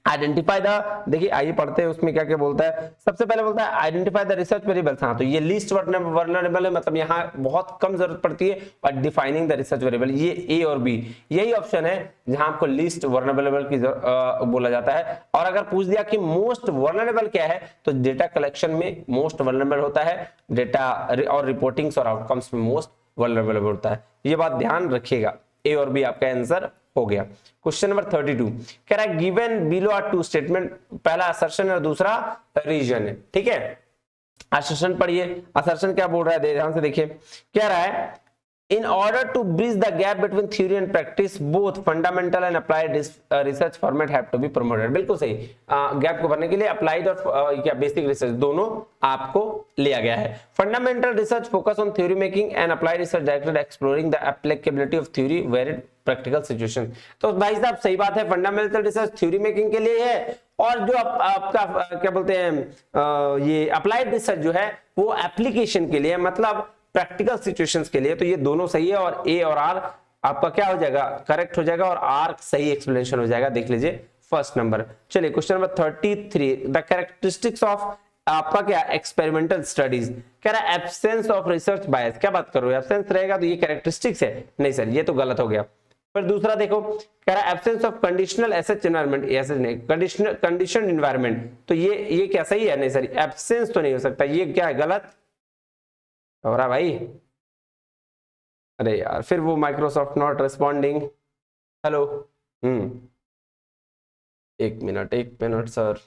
आइडेंटिफाई द, देखिए आइए पढ़ते हैं उसमें क्या क्या बोलता है। सबसे पहले बोलता है आइडेंटिफाई द रिसर्च वेरिएबल्स। हाँ तो ये लीस्ट वल्नरेबल है, मतलब यहाँ बहुत कम जरूरत पड़ती है। और डिफाइनिंग द रिसर्च वेरिएबल, ये ए और बी यही ऑप्शन है जहां आपको लीस्ट वल्नरेबल की बोला जाता है। और अगर पूछ दिया कि मोस्ट वल्नरेबल क्या है तो डेटा कलेक्शन में मोस्ट वल्नरेबल होता है, डेटा और रिपोर्टिंग्स और आउटकम्स में मोस्ट वल्नरेबल होता है। ये बात ध्यान रखिएगा, ए और बी आपका आंसर हो गया। क्वेश्चन नंबर 32 कह रहा है given below are two statement, पहला असर्शन और दूसरा रीजन है, ठीक है। असर्शन पढ़िए, असर्शन क्या बोल रहा है ध्यान से देखिए। कह रहा है in order to bridge the gap between theory and practice both fundamental and applied research format have to be promoted। बिल्कुल सही, गैप को भरने के लिए अप्लाइड और क्या बेसिक रिसर्च दोनों आपको लिया गया है। Fundamental research focus on theory making and applied research directed exploring the applicability of theory varied practical situation. तो भाई साहब सही बात है, फंडामेंटल रिसर्च थ्योरी मेकिंग के लिए है और जो आपका क्या बोलते हैं ये अप्लाइड रिसर्च जो है वो एप्लीकेशन के लिए, मतलब प्रैक्टिकल सिचुएशंस के लिए। तो ये दोनों सही है और ए और आर आपका क्या हो जाएगा, करेक्ट हो जाएगा और आर सही एक्सप्लेनेशन हो जाएगा। देख लीजिए फर्स्ट नंबर। चलिए question number 33 the characteristics of आपका क्या एक्सपेरिमेंटल स्टडीज। कह रहा है एब्सेंस ऑफ रिसर्च बायस। क्या बात कर रहे हो, एब्सेंस रहेगा तो ये कैरेक्टरिस्टिक्स है, नहीं सर ये तो गलत हो गया। फिर दूसरा देखो कह रहा है absence of conditional asset environment, asset नहीं कंडीशनल कंडीशन एनवायरनमेंट, तो ये क्या सही है, नहीं सर एब्सेंस तो नहीं हो सकता, ये क्या है गलत हो रहा भाई। अरे यार फिर वो माइक्रोसॉफ्ट नॉट रिस्पॉन्डिंग, हेलो एक मिनट सर,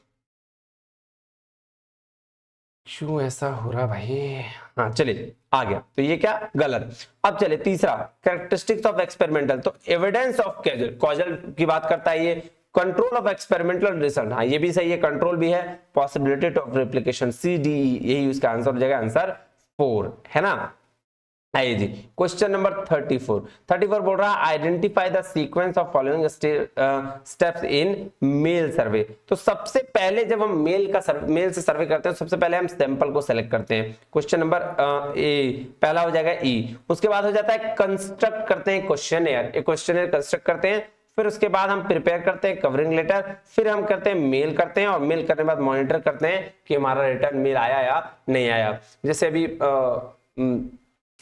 क्यों ऐसा हो रहा भाई। हाँ चलिए आ गया, तो ये क्या गलत। अब चले तीसरा कैरेक्टरिस्टिक्स ऑफ एक्सपेरिमेंटल, तो एविडेंस ऑफ कॉजल की बात करता है ये। कंट्रोल ऑफ एक्सपेरिमेंटल रिजल्ट, हाँ ये भी सही है, कंट्रोल भी है। Possibility of replication C D, यही उसका आंसर हो जाएगा, आंसर 4 है ना। आइए जी क्वेश्चन नंबर 34 बोल रहा है identify the sequence of following steps in mail survey. तो सबसे पहले जब हम मेल से सर्वे करते हैं सबसे पहले हम सैंपल को सेलेक्ट करते हैं। क्वेश्चन नंबर ए पहला हो जाएगा ई। उसके बाद हो जाता है कंस्ट्रक्ट करते हैं क्वेश्चनएयर, एक क्वेश्चनएयर कंस्ट्रक्ट करते हैं। फिर उसके बाद हम प्रिपेयर करते हैं कवरिंग लेटर, फिर हम करते हैं मेल करते हैं और मेल करने के बाद मॉनिटर करते हैं कि हमारा रिटर्न मेल आया या नहीं आया। जैसे अभी हम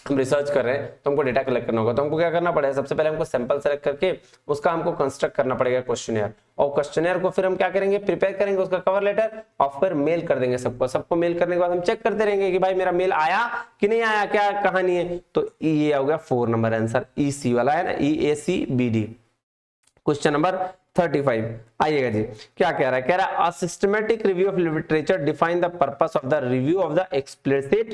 रिसर्च कर रहे हैं तो हमको डेटा कलेक्ट करना होगा, तो हमको क्या करना पड़ेगा, सबसे पहले हमको सैंपल सेलेक्ट करके उसका हमको कंस्ट्रक्ट करना पड़ेगा क्वेश्चनएयर, और क्वेश्चनएयर को फिर हम क्या करेंगे, प्रिपेयर करेंगे उसका कवर लेटर और फिर मेल कर देंगे सबको मेल करने के बाद हम चेक करते रहेंगे कि भाई मेरा मेल आया कि नहीं आया, क्या कहानी है। तो ये हो गया 4 नंबर आंसर, EC वाला है ना, EACBD। क्वेश्चन नंबर 35 आइएगा जी, क्या कह रहा है, कह रहा है a systematic review of literature define the purpose of the review of the explicit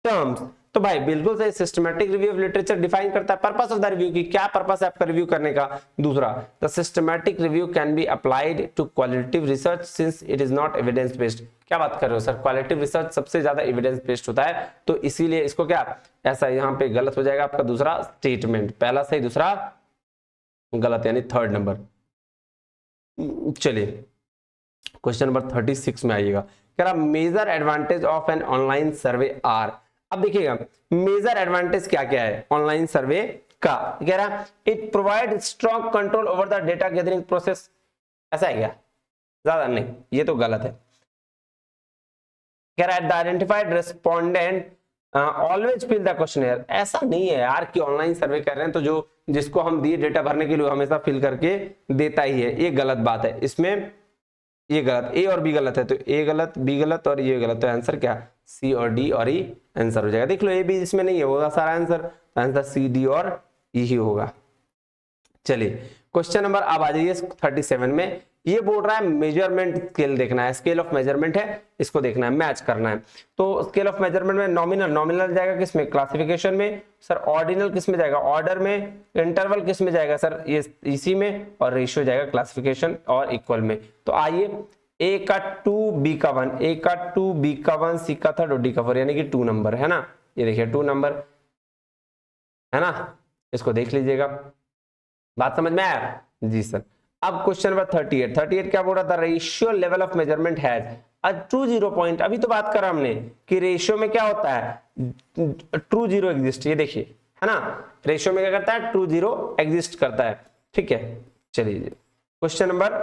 terms. तो भाई बिल्कुल सही, systematic review of literature define करता है पर्पस ऑफ द रिव्यू की, क्या पर्पस है आपका रिव्यू करने का। दूसरा the systematic review can be applied to qualitative research since it is not evidence based. क्या बात कर रहे हो सर, क्वालिटेटिव रिसर्च सबसे ज्यादा एविडेंस बेस्ड होता है, तो इसीलिए इसको क्या ऐसा यहाँ पे गलत हो जाएगा आपका दूसरा स्टेटमेंट, पहला सही दूसरा गलत, यानी 3rd नंबर। चलिए क्वेश्चन नंबर 36 में आइएगा, कह रहा major advantage of an online survey are. अब देखिएगा मेजर एडवांटेज क्या क्या है ऑनलाइन सर्वे का, कह रहा it provide strong control over the data gathering process. ऐसा है क्या, ज्यादा नहीं, ये तो गलत है। कह रहा है the identified respondent always fill the questionnaire. ऐसा नहीं है यार कि ऑनलाइन सर्वे कर रहे हैं तो जो जिसको हम दिए डेटा भरने के लिए हमेशा फिल करके देता ही है, ये गलत बात है। इसमें ये गलत, ए और बी गलत है, तो ए गलत बी गलत और ये गलत, तो आंसर क्या सी और डी और ई आंसर हो जाएगा। देख लो ए बी इसमें नहीं है, होगा सारा आंसर, तो आंसर सी डी और ई ही होगा। चलिए क्वेश्चन नंबर अब आ जाइए 37 में, ये बोल रहा है मेजरमेंट स्केल देखना है, स्केल ऑफ मेजरमेंट है, इसको देखना है, मैच करना है। तो स्केल ऑफ मेजरमेंट में नॉमिनल जाएगा किसमें, क्लासिफिकेशन में। सर ऑर्डिनल किस में जाएगा, ऑर्डर में। इंटरवल किस में जाएगा सर, ये इसी में। और रेशियो जाएगा क्लासिफिकेशन और इक्वल में। तो आइए ए का 2 बी का 1, ए का 2 बी का 1 सी का 3 और डी का 4, यानी कि 2 नंबर है ना, ये देखिए 2 नंबर है ना। इसको देख लीजिएगा। बात समझ में आया जी सर। अब क्वेश्चन नंबर 38 क्या बोल रहा था, ratio level of measurement has a true zero point. अभी तो बात करा हमने कि रेशियो में क्या होता है, ट्रू जीरो एग्जिस्ट, ये देखिए है ना, रेशियो में क्या करता है, ट्रू जीरो एग्जिस्ट करता है, ठीक है। चलिए क्वेश्चन नंबर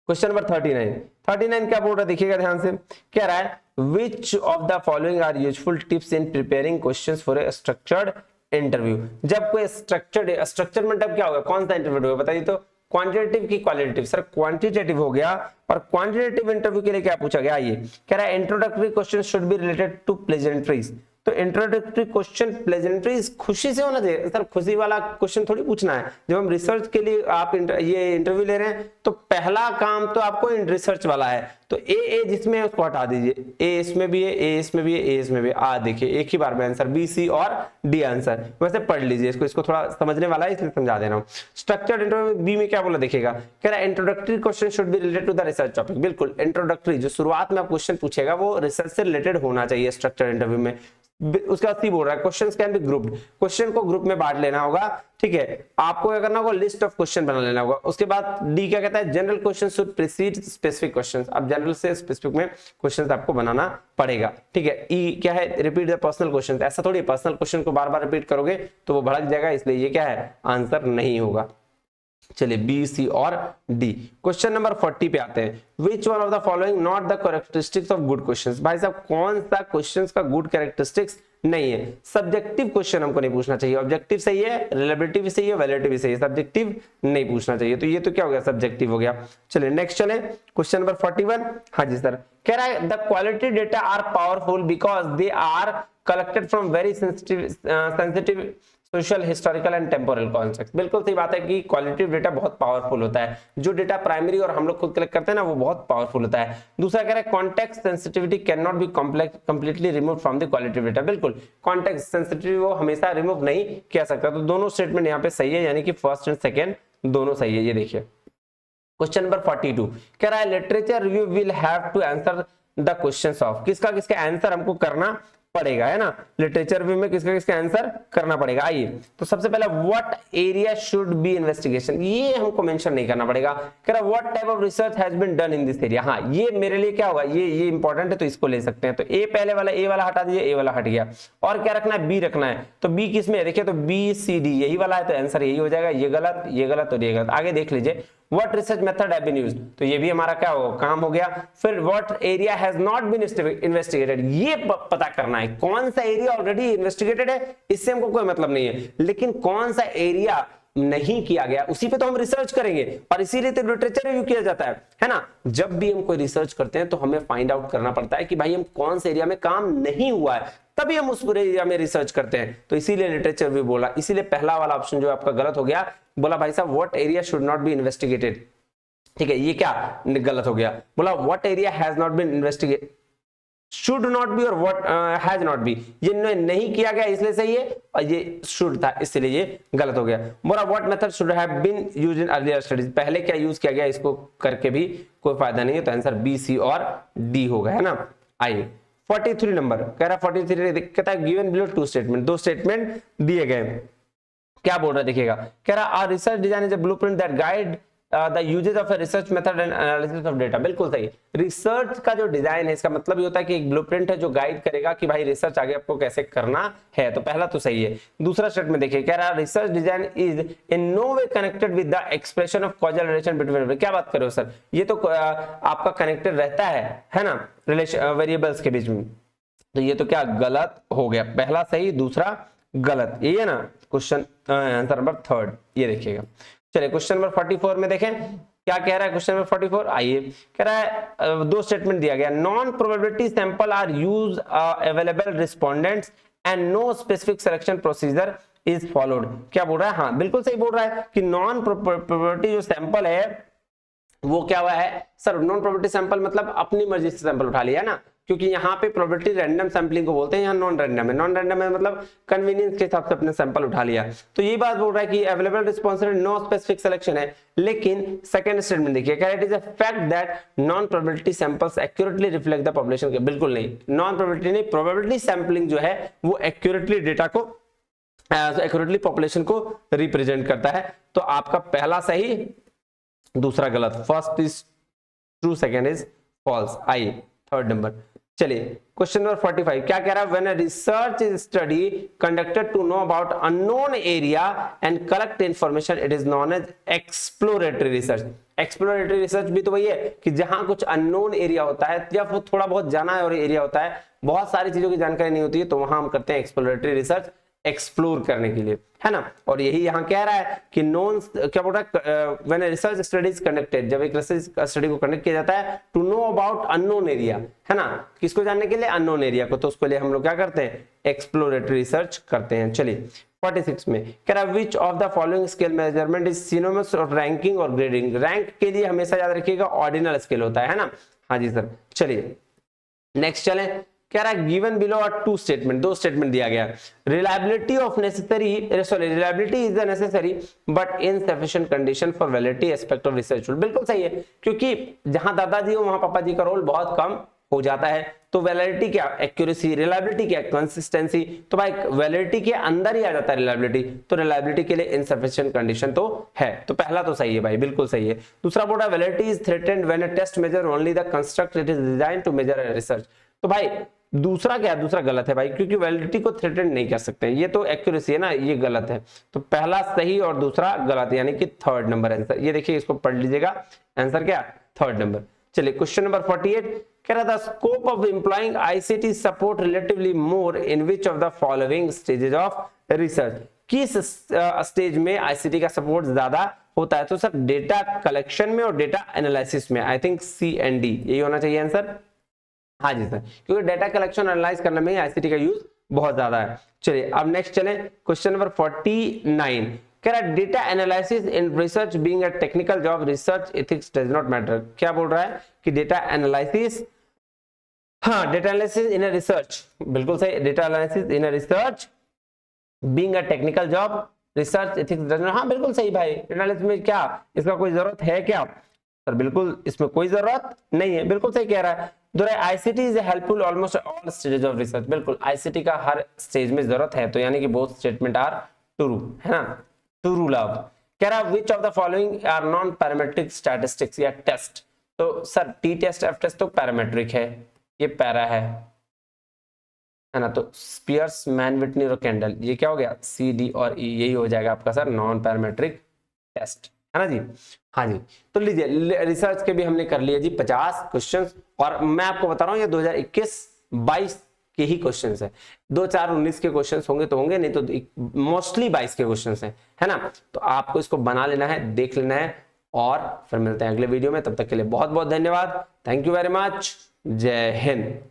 39 क्या बोल रहा है, देखिएगा ध्यान से, क्या रहा है, which of the following are useful tips in preparing questions for a structured interview. जब कोई स्ट्रक्चर मतलब क्या होगा, कौन सा इंटरव्यू होगा बताइए तो, क्वांटिटेटिव की क्वालिटेटिव, सर क्वांटिटेटिव हो गया, और क्वांटिटेटिव इंटरव्यू के लिए क्या पूछा गया, ये कह रहा है introductory question should be related to pleasantries. तो इंट्रोडक्टरी क्वेश्चन प्लेजेंट्रीज खुशी से होना चाहिए सर, खुशी वाला क्वेश्चन थोड़ी पूछना है। जब हम रिसर्च के लिए आप ये इंटरव्यू ले रहे हैं तो पहला काम तो आपको रिसर्च वाला है, तो ए जिसमें है उसको हटा दीजिए, ए इसमें भी है, ए इसमें भी है, ए इसमें भी है, आ देखिए एक ही बार में आंसर बी, सी और डी आंसर। वैसे पढ़ लीजिए इसको थोड़ा समझने वाला है इसलिए समझा दे रहा हूँ। स्ट्रक्चर्ड इंटरव्यू बी में क्या बोला देखिएगा, कह रहा है introductory question should be related to the research topic. बिल्कुल इंट्रोडक्टरी जो शुरुआत में आप क्वेश्चन पूछेगा वो रिसर्च से रिलेटेड होना चाहिए स्ट्रक्चर्ड इंटरव्यू में। उसके बाद सी बोल रहा है questions can be grouped, question को ग्रुप में बांट लेना होगा, ठीक है। आपको क्या करना होगा, लिस्ट ऑफ क्वेश्चन बना लेना होगा। उसके बाद डी क्या कहता है, general question should preceded specific questions. अब जनरल से स्पेसिफिक में क्वेश्चंस आपको बनाना पड़ेगा, ठीक है। ई क्या है, रिपीट द पर्सनल क्वेश्चन। ऐसा थोड़ी पर्सनल क्वेश्चन को बार बार रिपीट करोगे तो वो भड़क जाएगा, इसलिए ये क्या है, आंसर नहीं होगा। चलिए बी, सी और डी। क्वेश्चन नंबर 40 पे आते हैं, विच one of the following not the characteristics of good questions. भाई साहब कौन सा क्वेश्चंस का गुड कैरेक्टरिस्टिक्स नहीं है। सब्जेक्टिव क्वेश्चन हमको नहीं पूछना चाहिए, ऑब्जेक्टिव सही है, रिलेबिलिटी भी सही है, वैलिडिटी भी सही है, सब्जेक्टिव नहीं पूछना चाहिए। तो ये तो क्या हो गया, सब्जेक्टिव हो गया। चलिए नेक्स्ट चले, क्वेश्चन नंबर 41। हाँ जी सर, कह रहा है the quality data are powerful because they are collected from very sensitive social, historical and temporal context. बिल्कुल सही बात है कि क्वालिटेटिव डेटा बहुत पावरफुल होता है। जो डेटा प्राइमरी और हम लोग खुद कलेक्ट करते हैं ना वो बहुत पावरफुल होता है। दूसरा कह रहा है context sensitivity can not be completely remove from the qualitative data. बिल्कुल कॉन्टेक्स्ट सेंसिटिविटी वो हमेशा रिमूव नहीं किया सकता। तो दोनों स्टेटमेंट यहाँ पे सही है, यानी कि फर्स्ट एंड सेकेंड दोनों सही है। ये देखिए क्वेश्चन नंबर 42 कह रहा है literature review will have to answer the questions of. किसका किसका आंसर हमको करना पड़ेगा, है ना। लिटरेचर रिव्यू में किसका किसका आंसर करना पड़ेगा। आइए तो सबसे पहले what area should be investigation, ये हमको मेंशन नहीं करना पड़ेगा। कह रहा what type of research has been done in this area. हाँ ये मेरे लिए क्या होगा, ये इंपॉर्टेंट है तो इसको ले सकते हैं। तो ए पहले वाला, ए वाला हटा दीजिए, ए वाला हट गया। और क्या रखना है, बी रखना है। तो बी किस में है देखिए, तो बी सी डी यही वाला है, तो आंसर यही हो जाएगा। ये गलत, ये गलत और ये गलत। आगे देख लीजिए What research method have been used, तो ये भी हमारा क्या होगा, काम हो गया। फिर what area has not been investigated, ये पता करना है कौन सा एरिया ऑलरेडी इन्वेस्टिगेटेड है, इससे हमको कोई मतलब नहीं है, लेकिन कौन सा एरिया नहीं किया गया उसी पे तो हम रिसर्च करेंगे। और इसीलिए तो लिटरेचर रिव्यू किया जाता है ना। जब भी हम कोई रिसर्च करते हैं तो हमें फाइंड आउट करना पड़ता है कि भाई हम कौन से एरिया में काम नहीं हुआ है, तभी हम उस पूरे एरिया में रिसर्च करते हैं। तो इसीलिए लिटरेचर रिव्यू बोला। इसीलिए पहला वाला ऑप्शन जो आपका गलत हो गया, बोला भाई साहब what area should not be investigated, ठीक है, ये क्या गलत हो गया। बोला what area has not been investigated, should not be और व्हाट हैज नॉट बी, ये नहीं किया गया इसलिए सही है, और ये शुड था इसलिए ये गलत हो गया। बोला what method should have been used in earlier studies, पहले क्या यूज किया गया, इसको करके भी कोई फायदा नहीं है। तो आंसर बी, सी और डी होगा, है ना। आइए 43 नंबर कह रहा 43 कहता है गिवन बिलो टू स्टेटमेंट, दो स्टेटमेंट दिए गए। क्या बोल रहा है देखिएगा, कह रहा are research design is a blueprint that guide the usages of a research method and analysis of data. बिल्कुल सही। रिसर्च का जो डिजाइन है इसका मतलब ये होता है कि एक ब्लूप्रिंट है जो गाइड करेगा कि भाई रिसर्च आगे आपको कैसे करना है। तो पहला तो सही है। दूसरा स्टेटमेंट देखिए, कह रहा research design is in no way connected with the expression of causal relation between. क्या बात कर रहे हो सर, ये तो आपका कनेक्टेड रहता है ना, रिलेशन वेरिएबल्स के बीच में। तो ये तो क्या गलत हो गया, पहला सही दूसरा गलत, ये है ना क्वेश्चन आंसर नंबर 3। ये देखिएगा। चलिए क्वेश्चन नंबर 44 में देखें क्या कह रहा है। क्वेश्चन नंबर 44 आइए, कह रहा है दो स्टेटमेंट दिया गया, non probability sample are use available respondents and no specific selection procedure is followed. क्या बोल रहा है, हाँ बिल्कुल सही बोल रहा है कि नॉन प्रोबेबिलिटी जो सैंपल है वो क्या हुआ है सर, नॉन प्रोबेबिलिटी सैंपल मतलब अपनी मर्जी से सैंपल उठा लिया ना, क्योंकि यहाँ पे प्रोबेबिलिटी रैंडम सैंपलिंग को बोलते हैं, यहाँ नॉन रैंडम है। नॉन रैंडम है मतलब कन्वीनियंस के हिसाब से अपने सैंपल उठा लिया। तो ये बात बोल रहा है कि available response no specific selection है। लेकिन सेकंड स्टेटमेंट देखिए, कह रहा है it is a fact that non probability samples accurately reflect the population के। बिल्कुल नहीं, नॉन प्रोबेबिलिटी नहीं, प्रोबेबिलिटी सैंपलिंग जो है वो एक्यूरेटली डेटा को एक्यूरेटली पॉपुलेशन को रिप्रेजेंट करता है। तो आपका पहला सही, दूसरा गलत। First is true, second is false. आई थर्ड नंबर। चलिए क्वेश्चन नंबर 45 क्या कह रहा है? When a research study conducted to know about unknown area and collect information it is known as exploratory research. Exploratory research भी तो वही है कि जहां कुछ अननोन एरिया होता है या वो थोड़ा बहुत जाना है और एरिया होता है, बहुत सारी चीजों की जानकारी नहीं होती है, तो वहां हम करते हैं एक्सप्लोरेटरी रिसर्च, एक्सप्लोर करने के लिए, है ना। और यही यहां कह रहा है कि नोन, क्या बोल रहा है? When a research study is conducted, जब एक रिसर्च स्टडी को कंडक्ट किया जाता है to know about unknown area, है ना, किसको जानने के लिए? अननोन एरिया को, तो उसके लिए हम लोग क्या करते हैं? एक्सप्लोरेटरी रिसर्च करते हैं। चलिए 46 में कह रहा है which of the following scale measurement is synonymous of ranking और ग्रेडिंग। रैंक के लिए हमेशा याद रखिएगा ऑर्डिनल स्केल होता है ना। हाँ जी सर। चलिए नेक्स्ट चले, कह रहा है given below are two statement, दो स्टेटमेंट दिया गया। Reliability of necessary, sorry reliability is the necessary but insufficient condition for validity aspect of research. बिल्कुल सही है, क्योंकि जहां दादाजी हो वहां पापा जी का रोल बहुत कम हो जाता है। तो वैलिडिटी क्या? एक्यूरेसी। रिलायबिलिटी क्या? कंसिस्टेंसी। तो भाई वैलिडिटी के अंदर ही आ जाता है रिलायबिलिटी, तो रिलायबिलिटी के लिए इनसफिशिएंट कंडीशन तो है, तो पहला तो सही है भाई, बिल्कुल सही है। दूसरा बोला validity is threatened when a test measure only the construct it is design to measure a research. तो भाई दूसरा क्या है? दूसरा गलत है भाई, क्योंकि वैलिडिटी को थ्रेटेंड नहीं कर सकते, ये तो एक्यूरेसी है ना, ये गलत है। तो पहला सही और दूसरा गलत, यानी कि थर्ड नंबर आंसर। ये देखिए, इसको पढ़ लीजिएगा, आंसर क्या? Third number. चलिए क्वेश्चन नंबर 48 कह रहा था scope of employing ICT support relatively more in which of the following stages of research. किस स्टेज में आईसीटी का सपोर्ट ज्यादा होता है? तो सर डेटा कलेक्शन में और डेटा एनालिसिस में। I think C and D यही होना चाहिए आंसर। हाँ जी सर, क्योंकि डेटा कलेक्शन एनालाइज करने में आईसीटी का यूज बहुत ज्यादा है। चलिए अब नेक्स्ट चलें, क्वेश्चन नंबर 49 कह रहा है data analysis in research being a technical job research ethics does not matter. क्या बोल रहा है कि डेटा एनालिसिस, हाँ data analysis in a research, बिल्कुल सही, data analysis in a research being a technical job research ethics does not, हाँ बिल्कुल सही भाई। एनालिसिस में क्या इसका कोई जरूरत है क्या? सर बिल्कुल इसमें कोई जरूरत नहीं है, बिल्कुल सही कह रहा है। ICT is helpful almost all stages of research. बिल्कुल आईसीटी का हर स्टेज में जरूरत है, तो यानी कि बोथ स्टेटमेंट आर ट्रू, है ना, ट्रू लव। कह रहा which of the following are non parametric statistics या टेस्ट। तो sir T test F test तो पैरामेट्रिक है, ये पैरा है ना। तो स्पियर्स, मैन विटनी और कैंडल, ये क्या हो गया? सी डी और ई, यही हो जाएगा आपका सर नॉन पैरामेट्रिक टेस्ट, है ना जी। हाँ जी, तो लीजिए रिसर्च के भी हमने कर लिए जी 50 क्वेश्चंस, और मैं आपको बता रहा हूँ ये 2021-22 के ही क्वेश्चंस है। 2019 के क्वेश्चंस होंगे तो होंगे, नहीं तो मोस्टली 22 के क्वेश्चंस हैं, है ना। तो आपको इसको बना लेना है, देख लेना है, और फिर मिलते हैं अगले वीडियो में। तब तक के लिए बहुत बहुत धन्यवाद, थैंक यू वेरी मच, जय हिंद।